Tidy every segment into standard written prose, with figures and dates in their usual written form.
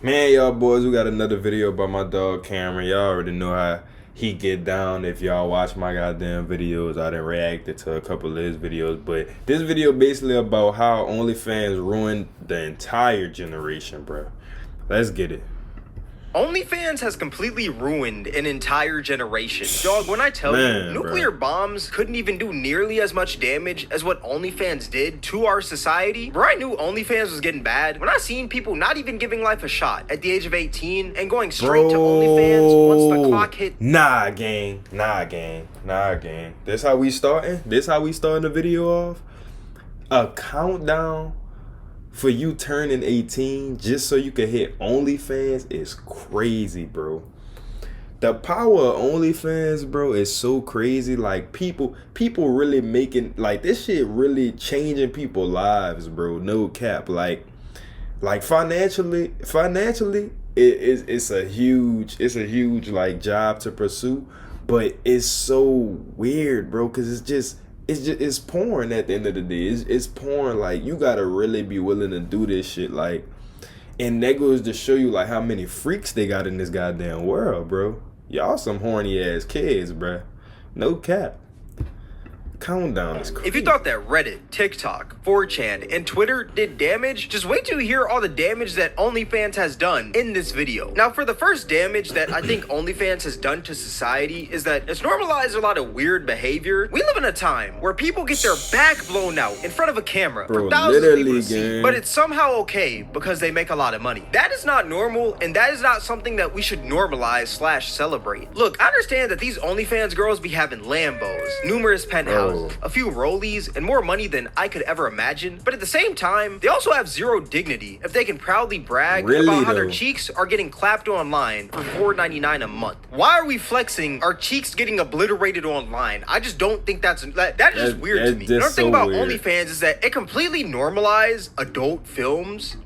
Man, y'all boys, we got another video about my dog Cameron. Y'all already know how he get down. If y'all watch my goddamn videos, I done reacted to a couple of his videos. But this video basically about how OnlyFans ruined the entire generation, bro. Let's get it. OnlyFans has completely ruined an entire generation. Dog, when I tell you, nuclear bombs couldn't even do nearly as much damage as what OnlyFans did to our society. Bro, I knew OnlyFans was getting bad when I seen people not even giving life a shot at the age of 18 and going straight to OnlyFans once the clock hit. Nah, gang. This how we starting? This how we starting the video off? A countdown for you turning 18 just so you can hit OnlyFans is crazy, bro. The power of OnlyFans, bro, is so crazy. Like, people really making, like, this shit really changing people's lives, bro. No cap. Like financially, it's a huge like job to pursue, but it's so weird, bro, because it's porn at the end of the day. It's porn. Like, you gotta really be willing to do this shit. Like, and that goes to show you like how many freaks they got in this goddamn world, bro. Y'all some horny ass kids, bro. No cap. Countdown is crazy. If you thought that Reddit, TikTok, 4chan, and Twitter did damage, just wait till you hear all the damage that OnlyFans has done in this video. Now, for the first damage that I think OnlyFans has done to society is that it's normalized a lot of weird behavior. We live in a time where people get their back blown out in front of a camera for thousands of people to see, but it's somehow okay because they make a lot of money. That is not normal, and that is not something that we should normalize / celebrate. Look, I understand that these OnlyFans girls be having Lambos, numerous penthouses, a few rollies, and more money than I could ever imagine. But at the same time, they also have zero dignity if they can proudly brag about how their cheeks are getting clapped online for $4.99 a month. Why are we flexing our cheeks getting obliterated online? I just don't think that is just weird to me. Another thing about OnlyFans is that it completely normalized adult films,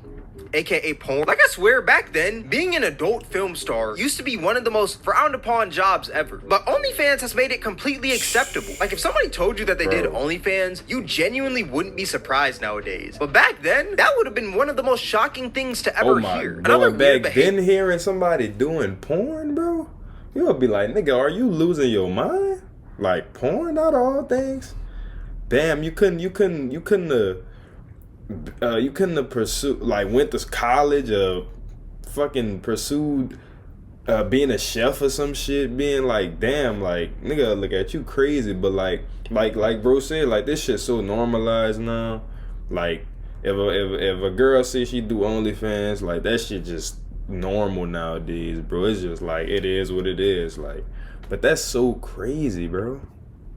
aka porn. Like, I swear, back then, being an adult film star used to be one of the most frowned upon jobs ever. But OnlyFans has made it completely acceptable. Like, if somebody told you that they did OnlyFans, you genuinely wouldn't be surprised nowadays. But back then, that would have been one of the most shocking things to ever hear. Another back then, hearing somebody doing porn, bro, you would be like, nigga, are you losing your mind? Like, porn out of all things? Damn, you couldn't have pursued, like, went to college, fucking pursued being a chef or some shit, being like, damn, like, nigga, look at you crazy. But like bro said, like, this shit so normalized now. Like, if a girl says she do OnlyFans, like, that shit just normal nowadays, bro. It's just like, it is what it is. Like, but that's so crazy, bro.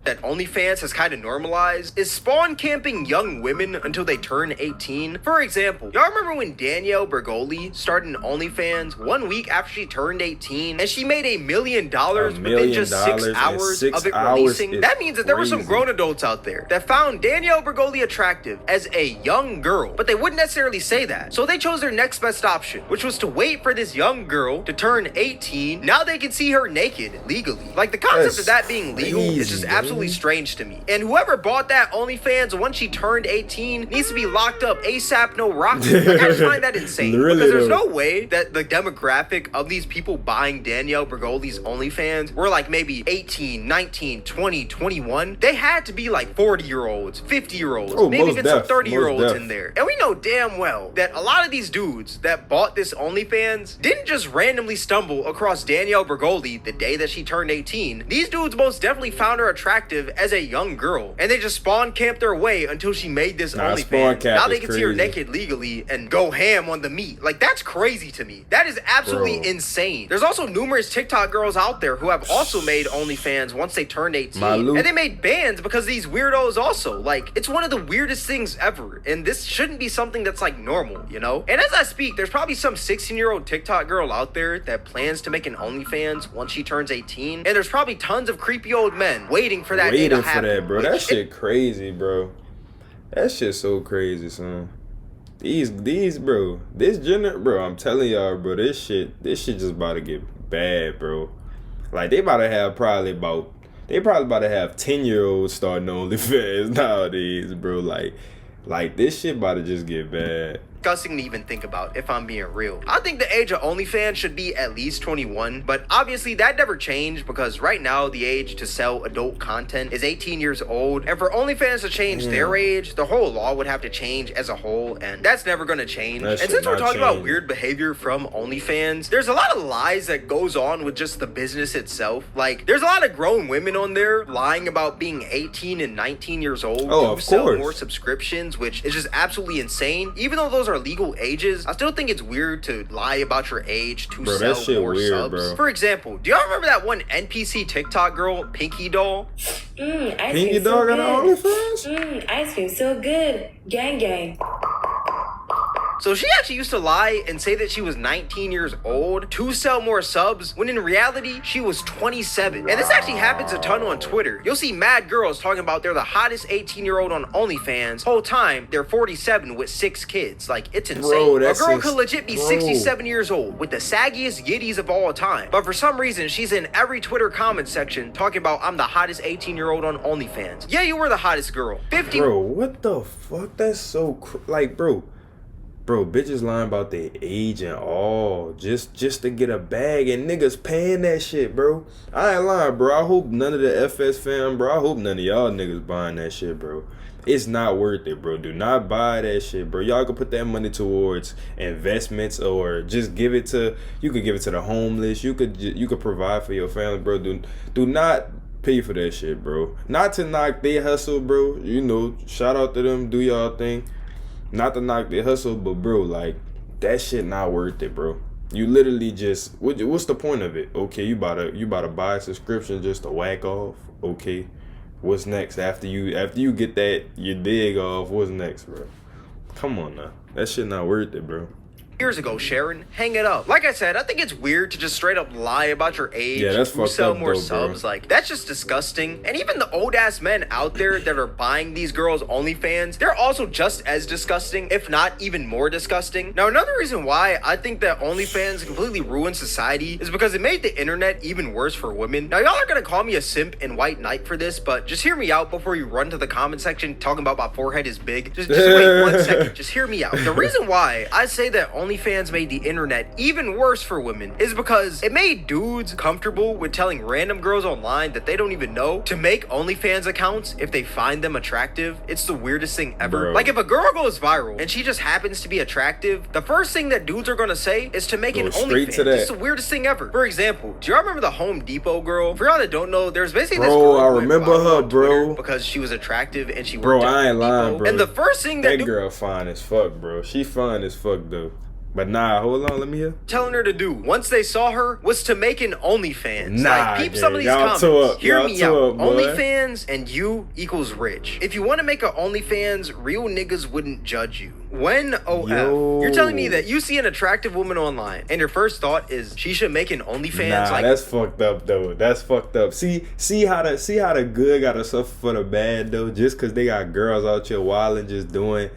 That OnlyFans has kind of normalized is spawn camping young women until they turn 18. For example, y'all remember when Danielle Bergoli started an OnlyFans 1 week after she turned 18 and she made $1 million within just 6 hours of it releasing? That means that there were some grown adults out there that found Danielle Bergoli attractive as a young girl, but they wouldn't necessarily say that. So they chose their next best option, which was to wait for this young girl to turn 18. Now they can see her naked legally. Like, the concept of that being legal is just absolutely strange to me. And whoever bought that OnlyFans once she turned 18 needs to be locked up ASAP, no rocket. Like, I just find that insane. Really, because there's no way that the demographic of these people buying Danielle Bergoli's OnlyFans were like maybe 18, 19, 20, 21. They had to be like 40-year-olds, 50-year-olds, maybe even some 30-year-olds in there. And we know damn well that a lot of these dudes that bought this OnlyFans didn't just randomly stumble across Danielle Bergoli the day that she turned 18. These dudes most definitely found her attractive as a young girl, and they just spawn camped their way until she made this OnlyFans. Now they can see her naked legally and go ham on the meat. Like, that's crazy to me. That is absolutely insane. There's also numerous TikTok girls out there who have also made OnlyFans once they turned 18, and they made bans because of these weirdos also. Like, it's one of the weirdest things ever, and this shouldn't be something that's like normal, you know? And as I speak, there's probably some 16-year-old TikTok girl out there that plans to make an OnlyFans once she turns 18, and there's probably tons of creepy old men waiting for that day to happen. Bro. That shit crazy, bro. That shit so crazy, son. These, bro. Bro, I'm telling y'all, bro, this shit just about to get bad, bro. Like, they probably about to have 10-year-olds starting OnlyFans nowadays, bro. Like, this shit about to just get bad. disgusting to even think about, if I'm being real. I think the age of OnlyFans should be at least 21, but obviously that never changed because right now the age to sell adult content is 18 years old, and for OnlyFans to change their age, the whole law would have to change as a whole, and that's never gonna change. And since we're talking about weird behavior from OnlyFans, there's a lot of lies that goes on with just the business itself. Like, there's a lot of grown women on there lying about being 18 and 19 years old to sell more subscriptions, which is just absolutely insane. Even though those are legal ages, I still think it's weird to lie about your age to sell more subs. Bro. For example, do y'all remember that one NPC TikTok girl, Pinky Doll? Pinky Doll got an OnlyFans? Ice cream so good. Gang gang. So she actually used to lie and say that she was 19 years old to sell more subs, when in reality, she was 27. And this actually happens a ton on Twitter. You'll see mad girls talking about they're the hottest 18-year-old on OnlyFans. Whole time, they're 47 with 6 kids. Like, it's insane. A girl could legit be 67 years old with the saggiest yitties of all time. But for some reason, she's in every Twitter comment section talking about, I'm the hottest 18-year-old on OnlyFans. Yeah, you were the hottest girl. 50. Bro, what the fuck? That's so like, bro, bitches lying about their age and all just to get a bag, and niggas paying that shit, bro. I ain't lying, bro. I hope none of the FS fam, bro. I hope none of y'all niggas buying that shit, bro. It's not worth it, bro. Do not buy that shit, bro. Y'all can put that money towards investments, or just give it to, you could give it to the homeless. You could provide for your family, bro. Do not pay for that shit, bro. Not to knock their hustle, bro. You know, shout out to them. Do y'all thing. Not to knock their hustle, but bro, like, that shit not worth it, bro. You literally just, what's the point of it? Okay, you about to buy a subscription just to whack off. Okay, what's next after you get that your dig off? What's next, bro? Come on now, that shit not worth it, bro. Years ago, Sharon, hang it up. Like I said, I think it's weird to just straight up lie about your age to sell more subs. Bro. Like, that's just disgusting. And even the old ass men out there that are buying these girls' OnlyFans, they're also just as disgusting, if not even more disgusting. Now, another reason why I think that OnlyFans completely ruined society is because it made the internet even worse for women. Now, y'all are gonna call me a simp and white knight for this, but just hear me out before you run to the comment section talking about my forehead is big. Just wait 1 second. Just hear me out. The reason why I say that OnlyFans made the internet even worse for women is because it made dudes comfortable with telling random girls online that they don't even know to make OnlyFans accounts if they find them attractive. It's the weirdest thing ever. Bro. Like, if a girl goes viral and she just happens to be attractive, the first thing that dudes are gonna say is to make an OnlyFans. It's the weirdest thing ever. For example, do y'all remember the Home Depot girl? For y'all that don't know, there's basically this girl. I remember her, bro. Because she was attractive and she worked at I ain't lying, bro. And the first thing that girl fine as fuck, bro. She fine as fuck, though. But nah, hold on, let me hear. Telling her to do once they saw her was to make an OnlyFans. Like, peep some of these comments. Hear me out. OnlyFans and you equals rich. If you want to make an OnlyFans, real niggas wouldn't judge you. When OF, you're telling me that you see an attractive woman online and your first thought is she should make an OnlyFans? Nah, like, that's fucked up though. That's fucked up. See how the good gotta suffer for the bad though, just cause they got girls out here wilding just doing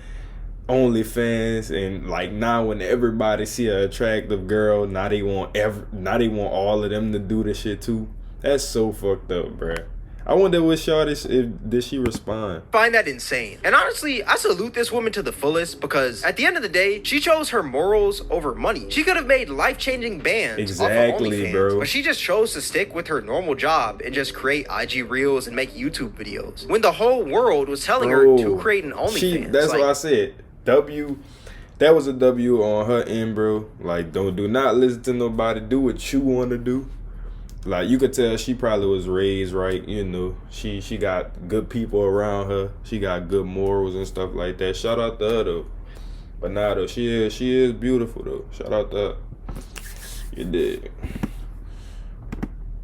OnlyFans, and like now when everybody see an attractive girl, now they want all of them to do the shit too. That's so fucked up, bruh. I wonder what did she respond? Find that insane. And honestly, I salute this woman to the fullest because at the end of the day, she chose her morals over money. She could have made life-changing bands off of OnlyFans, bro. But she just chose to stick with her normal job and just create IG Reels and make YouTube videos. When the whole world was telling her to create an OnlyFans. That's what I said. That was a W on her end, bro. Like, do not listen to nobody. Do what you want to do. Like, you could tell she probably was raised right. You know, she got good people around her. She got good morals and stuff like that. Shout out to her though. But nah though, she is beautiful though. Shout out to her. You did.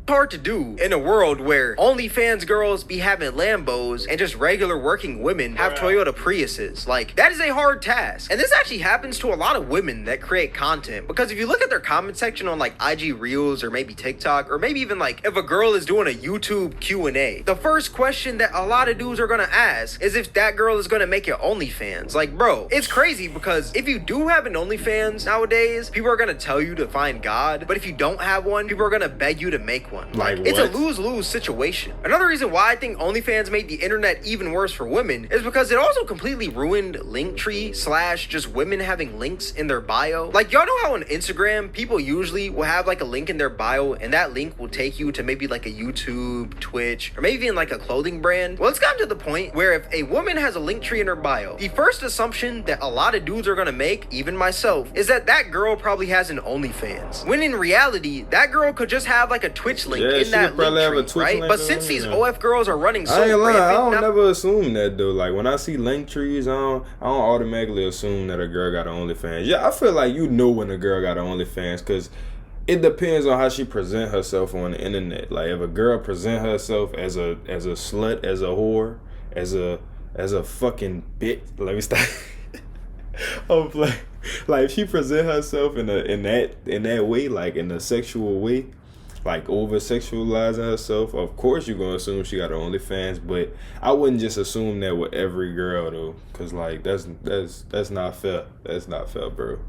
Hard to do in a world where OnlyFans girls be having Lambos and just regular working women have Toyota Priuses. Like, that is a hard task. And this actually happens to a lot of women that create content, because if you look at their comment section on like IG Reels or maybe TikTok, or maybe even like if a girl is doing a YouTube Q&A, the first question that a lot of dudes are gonna ask is if that girl is gonna make it OnlyFans. Like, bro, it's crazy because if you do have an OnlyFans nowadays, people are gonna tell you to find God, but if you don't have one, people are gonna beg you to make one. everyone. Like it's a what? lose-lose situation. Another reason why I think OnlyFans made the internet even worse for women is because it also completely ruined Linktree / just women having links in their bio. Like, y'all know how on Instagram, people usually will have like a link in their bio and that link will take you to maybe like a YouTube, Twitch, or maybe even like a clothing brand? Well, it's gotten to the point where if a woman has a Linktree in her bio, the first assumption that a lot of dudes are gonna make, even myself, is that that girl probably has an OnlyFans. When in reality, that girl could just have like a Twitch link in that Linktree, right? But since these OF girls are running so I ain't lying, I rampant don't now, never assume that though. Like when I see link trees, I don't automatically assume that a girl got an OnlyFans. Yeah, I feel like you know when a girl got an OnlyFans because it depends on how she present herself on the internet. Like if a girl present herself as a slut, as a whore, as a fucking bitch. Let me stop. I'm like if she present herself in that way, like in a sexual way, like over sexualizing herself, of course you're gonna assume she got her OnlyFans, but I wouldn't just assume that with every girl though, cause like that's not fair. That's not fair, bro.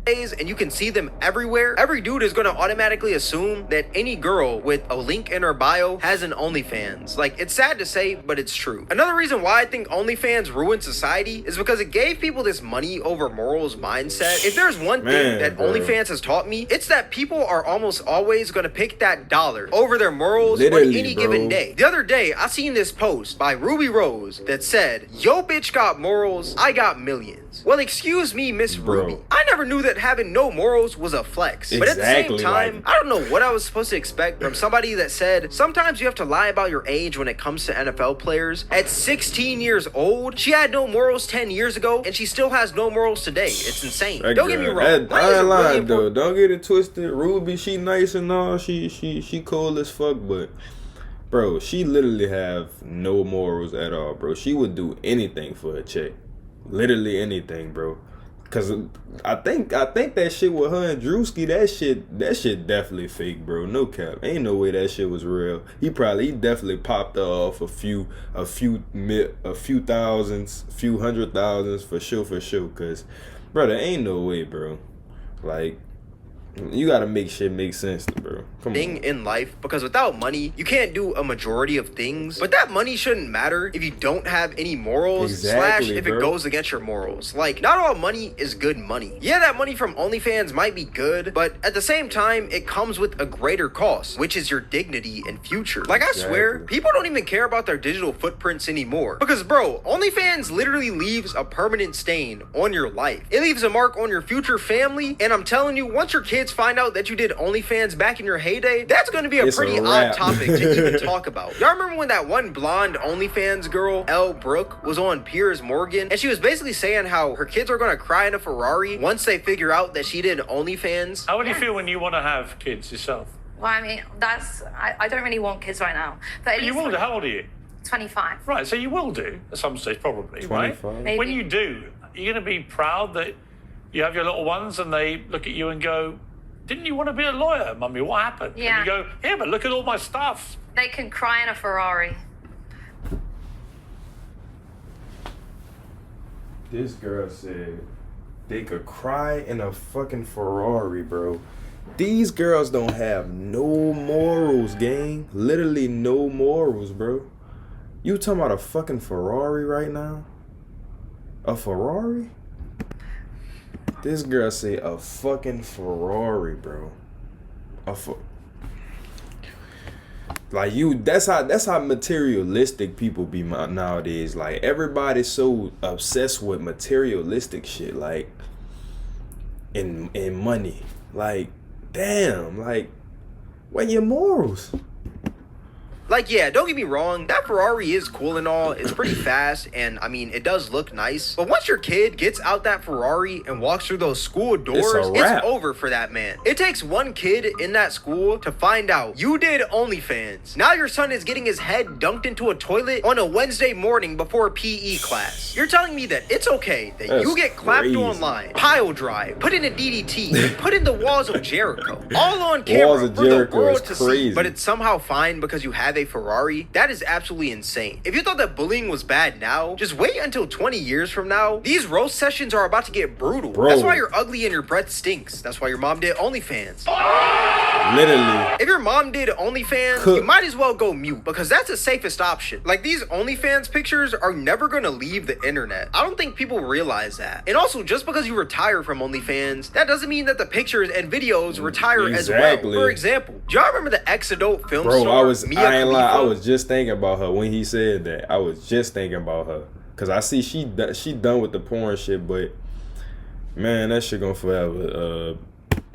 and you can see them everywhere, every dude is gonna automatically assume that any girl with a link in her bio has an OnlyFans. Like, it's sad to say, but it's true. Another reason why I think OnlyFans ruined society is because it gave people this money over morals mindset. If there's one thing that OnlyFans has taught me, it's that people are almost always gonna pick that dollar over their morals on any given day. The other day, I seen this post by Ruby Rose that said, "Yo bitch got morals, I got millions." Well, excuse me, Miss Ruby. I never knew that having no morals was a flex. But at the same time, I don't know what I was supposed to expect from somebody that said, sometimes you have to lie about your age when it comes to NFL players. At 16 years old, she had no morals 10 years ago, and she still has no morals today. It's insane. Don't get me wrong. I ain't lying though. Don't get it twisted. Ruby, she nice and all. She cool as fuck, but bro, she literally have no morals at all, bro. She would do anything for a check. Literally anything, bro. Cause I think that shit with her and Drewski, that shit definitely fake, bro. No cap. Ain't no way that shit was real. He definitely popped her off a few thousands, few hundred thousands for sure. Cause, bro, there ain't no way, bro. Like, you gotta make shit make sense, bro. Come on. In life, because without money, you can't do a majority of things. But that money shouldn't matter if you don't have any morals, / if it goes against your morals. Like, not all money is good money. Yeah, that money from OnlyFans might be good, but at the same time, it comes with a greater cost, which is your dignity and future. Like, I swear, people don't even care about their digital footprints anymore. Because, bro, OnlyFans literally leaves a permanent stain on your life. It leaves a mark on your future family, and I'm telling you, once your kids find out that you did OnlyFans back in your heyday, that's going to be a pretty odd topic to even talk about. Y'all remember when that one blonde OnlyFans girl, Elle Brooke, was on Piers Morgan, and she was basically saying how her kids are going to cry in a Ferrari once they figure out that she did OnlyFans? How would you feel when you want to have kids yourself? Well, I mean, I don't really want kids right now. But you will do. How old are you? 25. Right, so you will do at some stage, probably, 25. Right? Maybe. When you do, you're going to be proud that you have your little ones and they look at you and go, "Didn't you want to be a lawyer, Mummy? What happened?" Yeah. And you go, "Yeah, but look at all my stuff." They can cry in a Ferrari. This girl said they could cry in a fucking Ferrari, bro. These girls don't have no morals, gang. Literally no morals, bro. You talking about a fucking Ferrari right now? A Ferrari? This girl say a fucking Ferrari, bro. Like that's how materialistic people be nowadays. Like everybody's so obsessed with materialistic shit, like in money. Like, damn, like where your morals? Like, yeah, don't get me wrong, that Ferrari is cool and all, it's pretty fast, and I mean, it does look nice, but once your kid gets out that Ferrari and walks through those school doors, it's over for that man. It takes one kid in that school to find out you did OnlyFans. Now your son is getting his head dunked into a toilet on a Wednesday morning before PE class. You're telling me that it's okay that you get clapped online, pile drive, put in a DDT, put in the walls of Jericho, all on camera for the world to see, but it's somehow fine because you have a a Ferrari, that is absolutely insane. If you thought that bullying was bad now, just wait until 20 years from now. These roast sessions are about to get brutal. Bro. That's why you're ugly and your breath stinks. That's why your mom did OnlyFans. Literally. If your mom did OnlyFans, you might as well go mute because that's the safest option. Like, these OnlyFans pictures are never gonna leave the internet. I don't think people realize that. And also, just because you retire from OnlyFans, that doesn't mean that the pictures and videos retire as well. For example, do y'all remember the ex-adult film star I ain't lie, I was just thinking about her when he said that. I was just thinking about her. Cause I see she done with the porn shit, but man, that shit gonna forever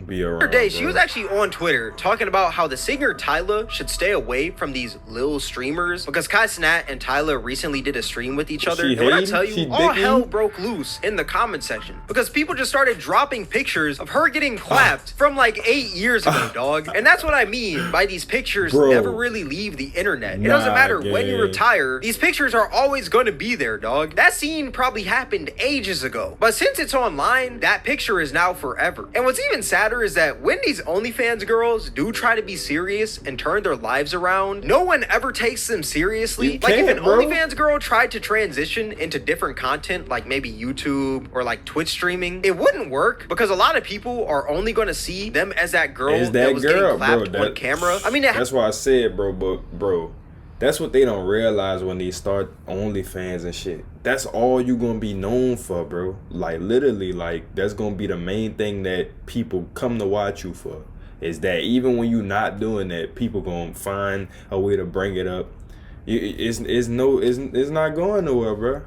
be around. The other day, she was actually on Twitter talking about how the singer Tyler should stay away from these little streamers because Kai Cenat and Tyler recently did a stream with each other. And when I tell you, all hell broke loose in the comment section because people just started dropping pictures of her getting clapped from like 8 years ago, dog. And that's what I mean by these pictures never really leave the internet. It doesn't matter when you retire, these pictures are always going to be there, dog. That scene probably happened ages ago, but since it's online, that picture is now forever. And what's even sadder is that when these OnlyFans girls do try to be serious and turn their lives around, no one ever takes them seriously. Like, if an OnlyFans girl tried to transition into different content, like maybe YouTube or like Twitch streaming, it wouldn't work because a lot of people are only going to see them as that girl that was getting clapped on camera. I mean, that's why I said, bro, that's what they don't realize when they start OnlyFans and shit. That's all you gonna be known for, bro. Like, literally, like, that's gonna be the main thing that people come to watch you for. Is that even when you not doing that, people gonna find a way to bring it up. It's not going nowhere, bro.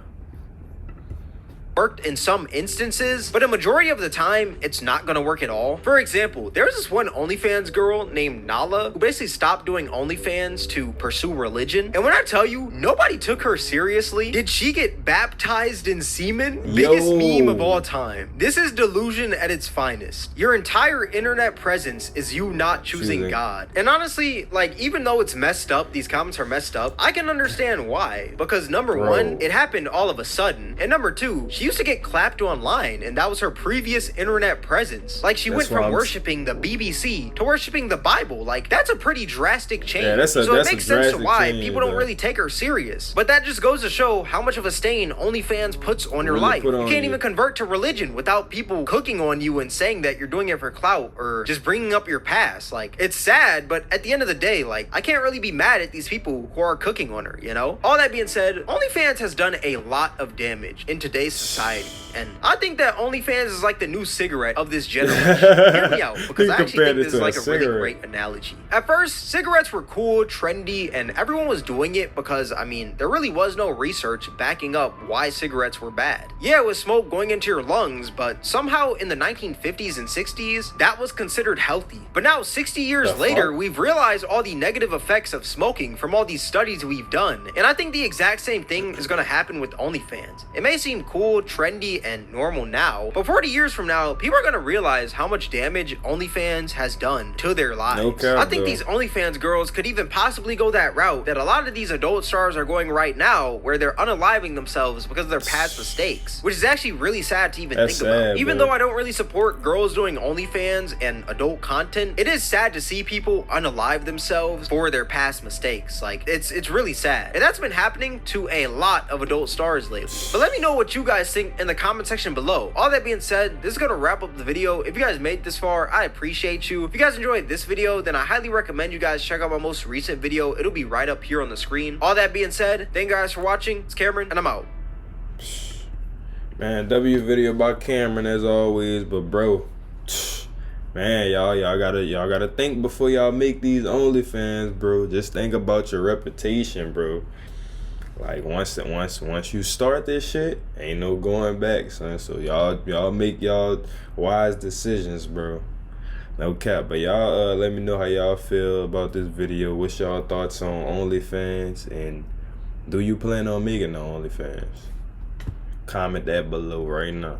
Worked in some instances, but a majority of the time, it's not gonna work at all. For example, there was this one OnlyFans girl named Nala who basically stopped doing OnlyFans to pursue religion. And when I tell you, nobody took her seriously. Did she get baptized in semen? Biggest meme of all time. This is delusion at its finest. Your entire internet presence is you not choosing God. And honestly, like, even though it's messed up, these comments are messed up, I can understand why. Because number one, it happened all of a sudden. And number two, she used to get clapped online, and that was her previous internet presence. Like, she went from worshiping the BBC to worshiping the Bible. Like, that's a pretty drastic change. So it makes sense to why people don't really take her serious. But that just goes to show how much of a stain OnlyFans puts on your life. You can't even convert to religion without people cooking on you and saying that you're doing it for clout or just bringing up your past. Like, it's sad, but at the end of the day, like, I can't really be mad at these people who are cooking on her, you know? All that being said, OnlyFans has done a lot of damage in today's society. And I think that OnlyFans is like the new cigarette of this generation. Hear me out, because I actually think this is like a really great analogy. At first, cigarettes were cool, trendy, and everyone was doing it because, I mean, there really was no research backing up why cigarettes were bad. Yeah, it was smoke going into your lungs, but somehow in the 1950s and 60s, that was considered healthy. But now, 60 years later, we've realized all the negative effects of smoking from all these studies we've done. And I think the exact same thing is going to happen with OnlyFans. It may seem cool, trendy, and normal now, but 40 years from now, people are gonna realize how much damage OnlyFans has done to their lives. I think these OnlyFans girls could even possibly go that route that a lot of these adult stars are going right now, where they're unaliving themselves because of their past mistakes, which is actually really sad to even think about. Even though I don't really support girls doing OnlyFans and adult content, it is sad to see people unalive themselves for their past mistakes. Like, it's really sad, and that's been happening to a lot of adult stars lately. But let me know what you guys think in the comment section below. All that being said, this is gonna wrap up the video. If you guys made it this far, I appreciate you. If you guys enjoyed this video, then I highly recommend you guys check out my most recent video. It'll be right up here on the screen. All that being said, thank you guys for watching. It's Cameron, and I'm out. Man, W video by Cameron as always, but bro, man, y'all gotta think before y'all make these OnlyFans, bro. Just think about your reputation, bro. Like, once you start this shit, ain't no going back, son. So y'all make y'all wise decisions, bro. No cap. But y'all let me know how y'all feel about this video. What's y'all thoughts on OnlyFans, and do you plan on making the OnlyFans? Comment that below right now.